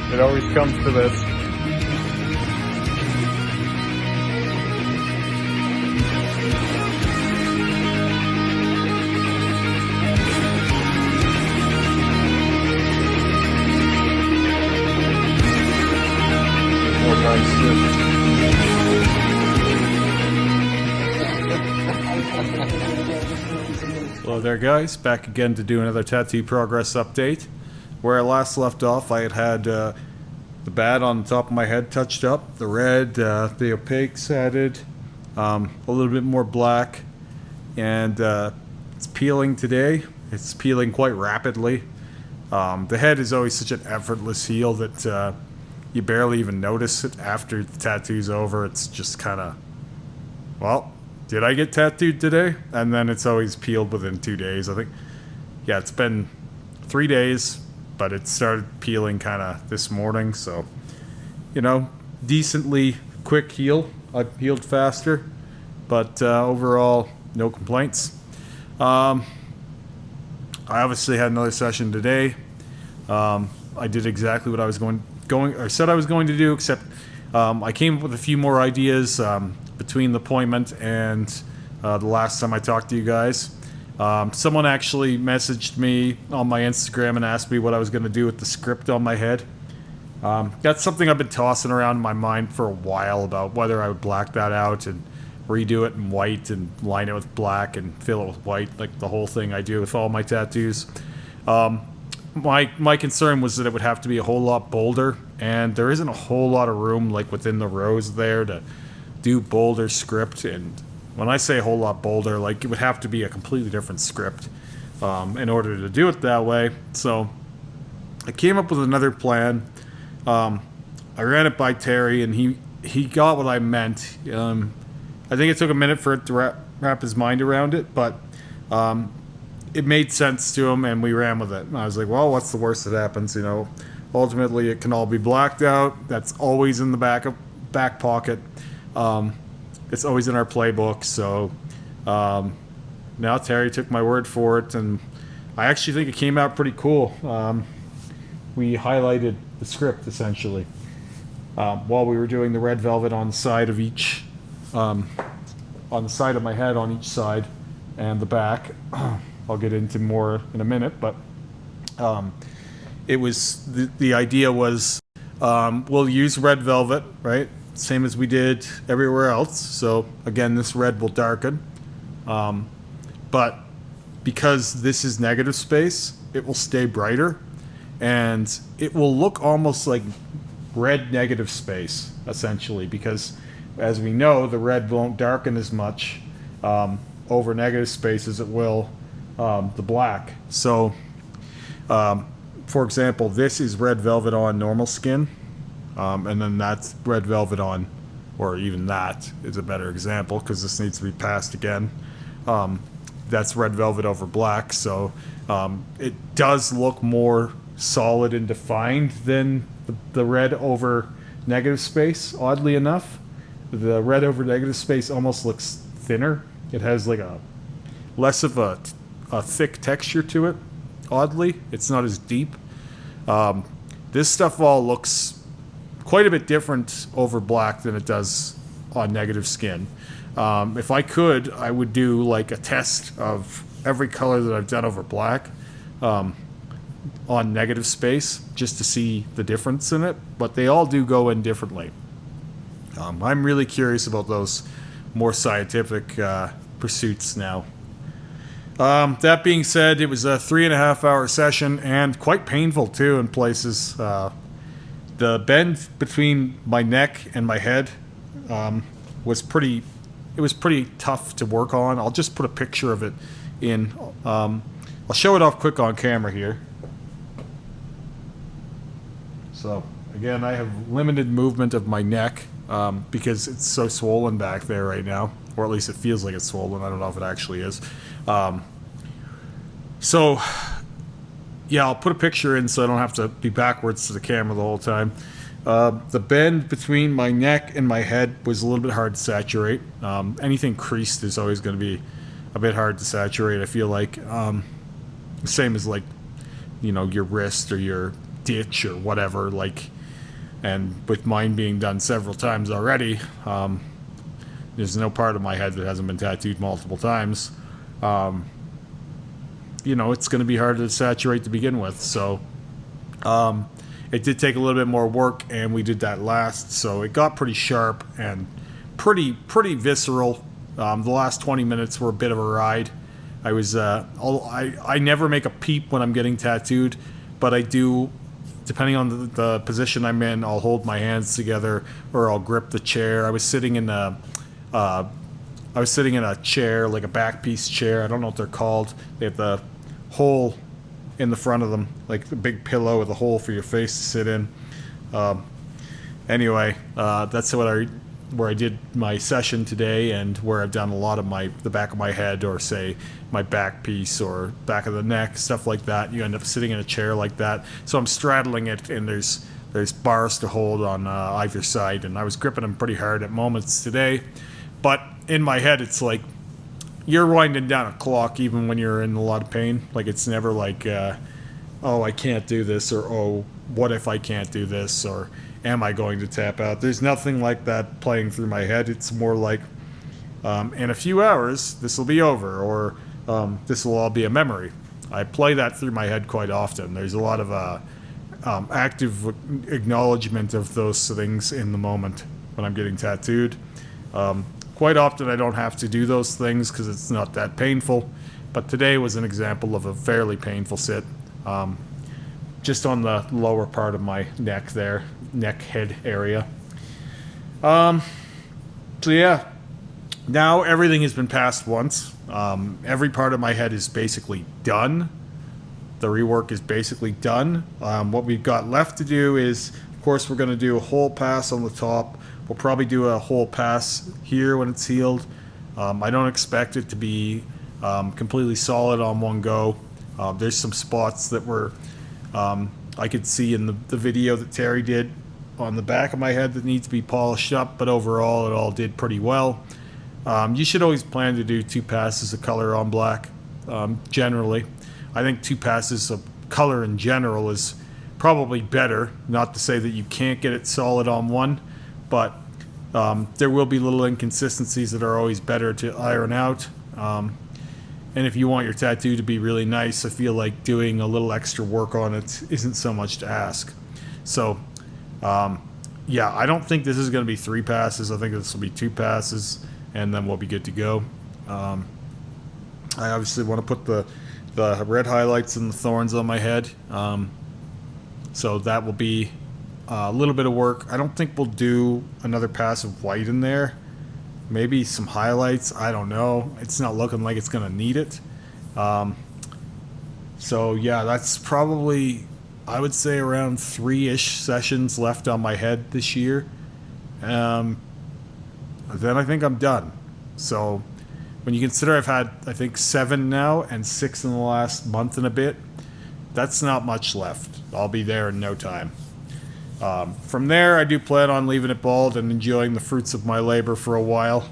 It always comes to this. More nice shit. Hello there guys, back again to do another tattoo progress update. Where I last left off, I had the bad on the top of my head touched up, the red, the opaques added, a little bit more black, and it's peeling today. It's peeling quite rapidly. The head is always such an effortless heal that you barely even notice it after the tattoo's over. It's just kind of, well, did I get tattooed today? And then it's always peeled within 2 days, I think. Yeah, it's been 3 days, but it started peeling kind of this morning, so, you know, decently quick heal. I've healed faster, but overall, no complaints. I obviously had another session today. I did exactly what I was said I was going to do, except I came up with a few more ideas between the appointment and the last time I talked to you guys. Someone actually messaged me on my Instagram and asked me what I was going to do with the script on my head. That's something I've been tossing around in my mind for a while about whether I would black that out and redo it in white and line it with black and fill it with white, like the whole thing I do with all my tattoos. My concern was that it would have to be a whole lot bolder, and there isn't a whole lot of room like within the rows there to do bolder script. And when I say a whole lot bolder, like it would have to be a completely different script in order to do it that way. So I came up with another plan. I ran it by Terry, and he got what I meant. I think it took a minute for it to wrap his mind around it, but it made sense to him, and we ran with it. And I was like, well, what's the worst that happens? You know, ultimately it can all be blacked out. That's always in the back pocket. It's always in our playbook. So now Terry took my word for it, and I actually think it came out pretty cool. We highlighted the script essentially while we were doing the red velvet on the side of each, on the side of my head on each side and the back. I'll get into more in a minute, but it was the idea was we'll use red velvet, right? Same as we did everywhere else. So again, this red will darken, but because this is negative space, it will stay brighter, and it will look almost like red negative space essentially, because as we know, the red won't darken as much over negative space as it will the black. So for example, this is red velvet on normal skin, and then that's red velvet on, or even that is a better example because this needs to be passed again. That's red velvet over black, so it does look more solid and defined than the red over negative space. Oddly enough, the red over negative space almost looks thinner. It has like a less of a thick texture to it. Oddly, it's not as deep. This stuff all looks quite a bit different over black than it does on negative skin. If I could, I would do like a test of every color that I've done over black on negative space just to see the difference in it, but they all do go in differently. I'm really curious about those more scientific pursuits now. That being said, it was a 3.5 hour session and quite painful too in places. The bend between my neck and my head was pretty tough to work on. I'll just put a picture of it in. I'll show it off quick on camera here. So again, I have limited movement of my neck because it's so swollen back there right now, or at least it feels like it's swollen. I don't know if it actually is. So yeah, I'll put a picture in so I don't have to be backwards to the camera the whole time. The bend between my neck and my head was a little bit hard to saturate. Anything creased is always going to be a bit hard to saturate, I feel like. Same as like, you know, your wrist or your ditch or whatever. Like, And with mine being done several times already, there's no part of my head that hasn't been tattooed multiple times. It's going to be hard to saturate to begin with. So it did take a little bit more work, and we did that last. So it got pretty sharp and pretty visceral. The last 20 minutes were a bit of a ride. I never make a peep when I'm getting tattooed, but I do, depending on the position I'm in, I'll hold my hands together or I'll grip the chair. I was sitting in a chair, like a back piece chair. I don't know what they're called. They have the hole in the front of them, like the big pillow with a hole for your face to sit in. That's where I did my session today, and where I've done a lot of the back of my head, or say my back piece or back of the neck, stuff like that. You end up sitting in a chair like that. So I'm straddling it, and there's bars to hold on either side, and I was gripping them pretty hard at moments today. But in my head, it's like you're winding down a clock even when you're in a lot of pain. Like, it's never like, oh, I can't do this, or oh, what if I can't do this, or am I going to tap out? There's nothing like that playing through my head. It's more like, in a few hours, this will be over, or this will all be a memory. I play that through my head quite often. There's a lot of active acknowledgement of those things in the moment when I'm getting tattooed. Quite often I don't have to do those things because it's not that painful, but today was an example of a fairly painful sit. Just on the lower part of my neck there, neck head area. So yeah, now everything has been passed once. Every part of my head is basically done. The rework is basically done. What we've got left to do is, of course, we're going to do a whole pass on the top. We'll probably do a whole pass here when it's healed. I don't expect it to be completely solid on one go. There's some spots that were I could see in the video that Terry did on the back of my head that needs to be polished up, but overall it all did pretty well. You should always plan to do 2 passes of color on black, generally. I think 2 passes of color in general is probably better. Not to say that you can't get it solid on one, but there will be little inconsistencies that are always better to iron out. And if you want your tattoo to be really nice, I feel like doing a little extra work on it isn't so much to ask. So, yeah, I don't think this is going to be 3 passes. I think this will be 2 passes, and then we'll be good to go. I obviously want to put the red highlights and the thorns on my head. So that will be a little bit of work. I don't think we'll do another pass of white in there. Maybe some highlights. I don't know. It's not looking like it's going to need it. So yeah, that's probably, I would say, around 3-ish sessions left on my head this year. Then I think I'm done. So when you consider I've had, I think, 7 now and 6 in the last month and a bit, that's not much left. I'll be there in no time. From there, I do plan on leaving it bald and enjoying the fruits of my labor for a while,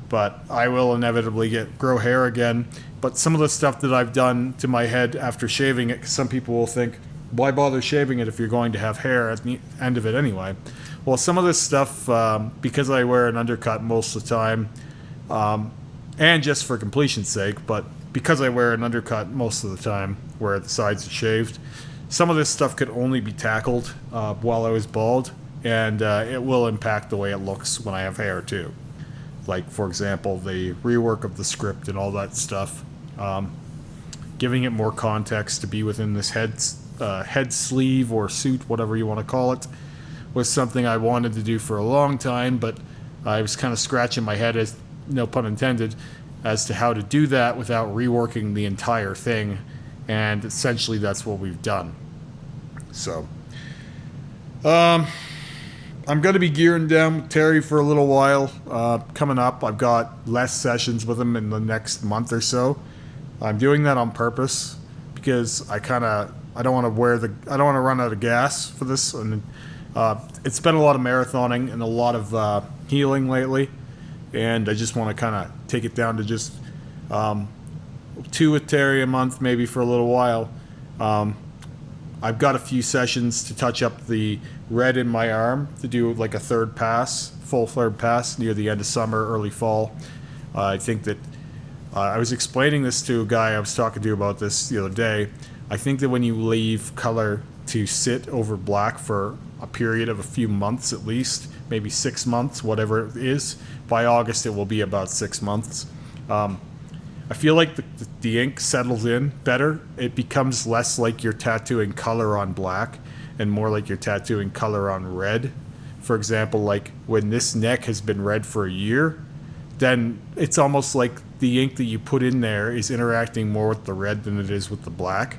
but I will inevitably grow hair again. But some of the stuff that I've done to my head after shaving it, 'cause some people will think, why bother shaving it if you're going to have hair at the end of it anyway? Well, some of this stuff, because I wear an undercut most of the time, and just for completion's sake, but because I wear an undercut most of the time where the sides are shaved, some of this stuff could only be tackled while I was bald, and it will impact the way it looks when I have hair too. Like, for example, the rework of the script and all that stuff. Giving it more context to be within this head sleeve or suit, whatever you want to call it, was something I wanted to do for a long time, but I was kind of scratching my head, as no pun intended, as to how to do that without reworking the entire thing. And essentially that's what we've done. So, I'm going to be gearing down with Terry for a little while. Coming up, I've got less sessions with him in the next month or so. I'm doing that on purpose because I don't want to run out of gas for this. And it's been a lot of marathoning and a lot of healing lately, and I just want to kind of take it down to just 2 with Terry a month, maybe for a little while. I've got a few sessions to touch up the red in my arm to do like a third pass, full third pass near the end of summer, early fall. I think that I was explaining this to a guy I was talking to about this the other day. I think that when you leave color to sit over black for a period of a few months at least, maybe 6 months, whatever it is, by August it will be about 6 months. I feel like the ink settles in better. It becomes less like you're tattooing color on black and more like you're tattooing color on red. For example, like when this neck has been red for a year, then it's almost like the ink that you put in there is interacting more with the red than it is with the black.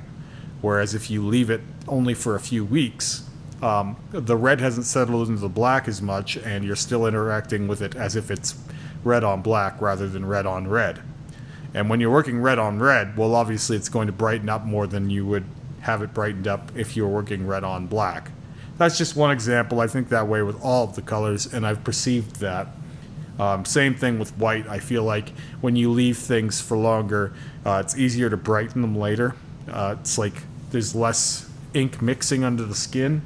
Whereas if you leave it only for a few weeks, the red hasn't settled into the black as much and you're still interacting with it as if it's red on black rather than red on red. And when you're working red on red, well, obviously it's going to brighten up more than you would have it brightened up if you were working red on black. That's just one example. I think that way with all of the colors, and I've perceived that. Same thing with white. I feel like when you leave things for longer, it's easier to brighten them later. It's like there's less ink mixing under the skin,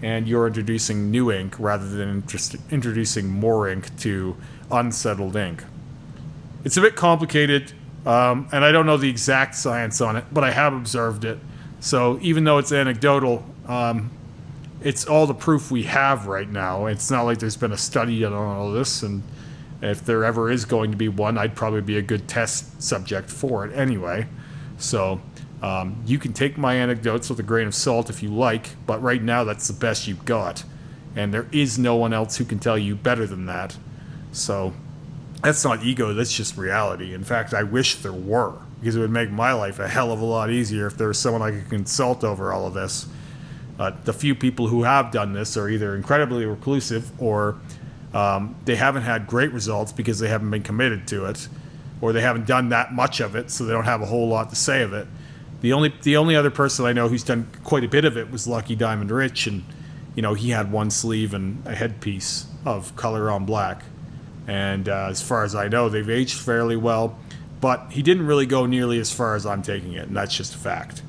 and you're introducing new ink rather than introducing more ink to unsettled ink. It's a bit complicated, and I don't know the exact science on it, but I have observed it. So even though it's anecdotal, it's all the proof we have right now. It's not like there's been a study on all this, and if there ever is going to be one, I'd probably be a good test subject for it anyway. So you can take my anecdotes with a grain of salt if you like, but right now that's the best you've got. And there is no one else who can tell you better than that. So that's not ego, that's just reality. In fact, I wish there were, because it would make my life a hell of a lot easier if there was someone I could consult over all of this. The few people who have done this are either incredibly reclusive or they haven't had great results because they haven't been committed to it, or they haven't done that much of it, so they don't have a whole lot to say of it. The only other person I know who's done quite a bit of it was Lucky Diamond Rich, and he had one sleeve and a headpiece of color on black. And as far as I know, they've aged fairly well, but he didn't really go nearly as far as I'm taking it, and that's just a fact.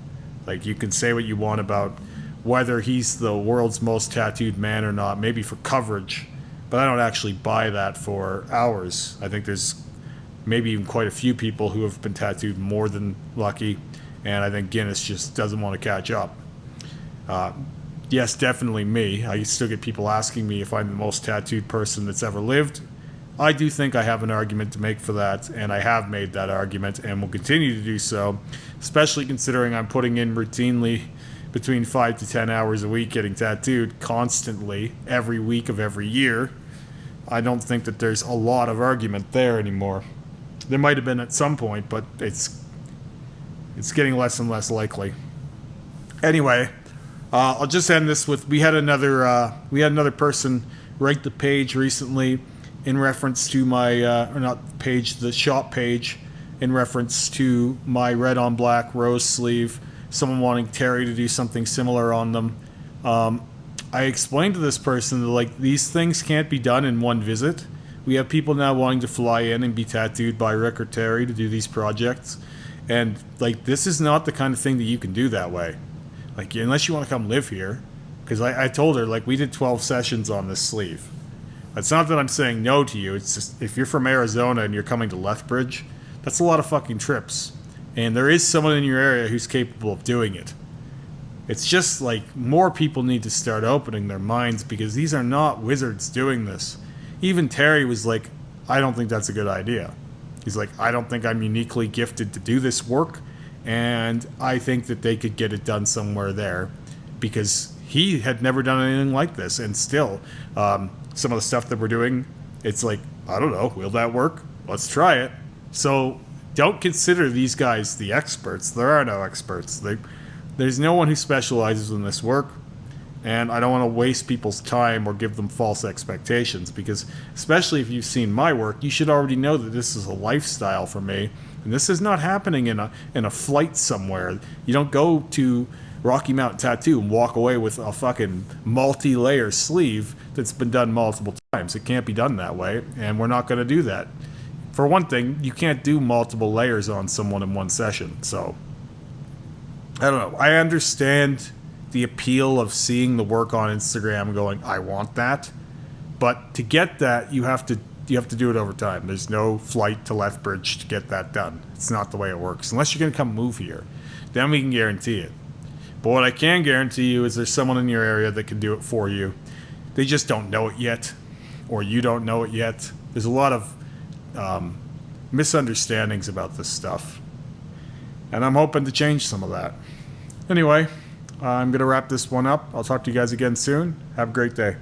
Like, you can say what you want about whether he's the world's most tattooed man or not, maybe for coverage, but I don't actually buy that for hours. I think there's maybe even quite a few people who have been tattooed more than Lucky, and I think Guinness just doesn't want to catch up. Yes, definitely me. I still get people asking me if I'm the most tattooed person that's ever lived. I do think I have an argument to make for that, and I have made that argument and will continue to do so, especially considering I'm putting in routinely between 5 to 10 hours a week getting tattooed constantly every week of every year. I don't think that there's a lot of argument there anymore. There might have been at some point, but it's getting less and less likely. Anyway, I'll just end this with we had another person write the page recently in reference to my the shop page in reference to my red on black rose sleeve. Someone wanting Terry to do something similar on them. I explained to this person that, like, these things can't be done in one visit. We have people now wanting to fly in and be tattooed by Rick or Terry to do these projects, and like, this is not the kind of thing that you can do that way. Like, unless you want to come live here, because I told her, like, we did 12 sessions on this sleeve. It's not that I'm saying no to you. It's just, if you're from Arizona and you're coming to Lethbridge, that's a lot of fucking trips. And there is someone in your area who's capable of doing it. It's just like more people need to start opening their minds, because these are not wizards doing this. Even Terry was like, I don't think that's a good idea. He's like, I don't think I'm uniquely gifted to do this work, and I think that they could get it done somewhere there, because he had never done anything like this. And still, some of the stuff that we're doing, it's like, I don't know, will that work? Let's try it. So don't consider these guys the experts. There are no experts. There's no one who specializes in this work, and I don't want to waste people's time or give them false expectations, because especially if you've seen my work, you should already know that this is a lifestyle for me, and this is not happening in a flight somewhere. You don't go to Rocky Mountain Tattoo and walk away with a fucking multi-layer sleeve that's been done multiple times. It can't be done that way, and we're not going to do that. For one thing, you can't do multiple layers on someone in one session, so I don't know. I understand the appeal of seeing the work on Instagram going, I want that. But to get that, you have to do it over time. There's no flight to Lethbridge to get that done. It's not the way it works. Unless you're going to come move here. Then we can guarantee it. But what I can guarantee you is there's someone in your area that can do it for you. They just don't know it yet. Or you don't know it yet. There's a lot of misunderstandings about this stuff. And I'm hoping to change some of that. Anyway, I'm going to wrap this one up. I'll talk to you guys again soon. Have a great day.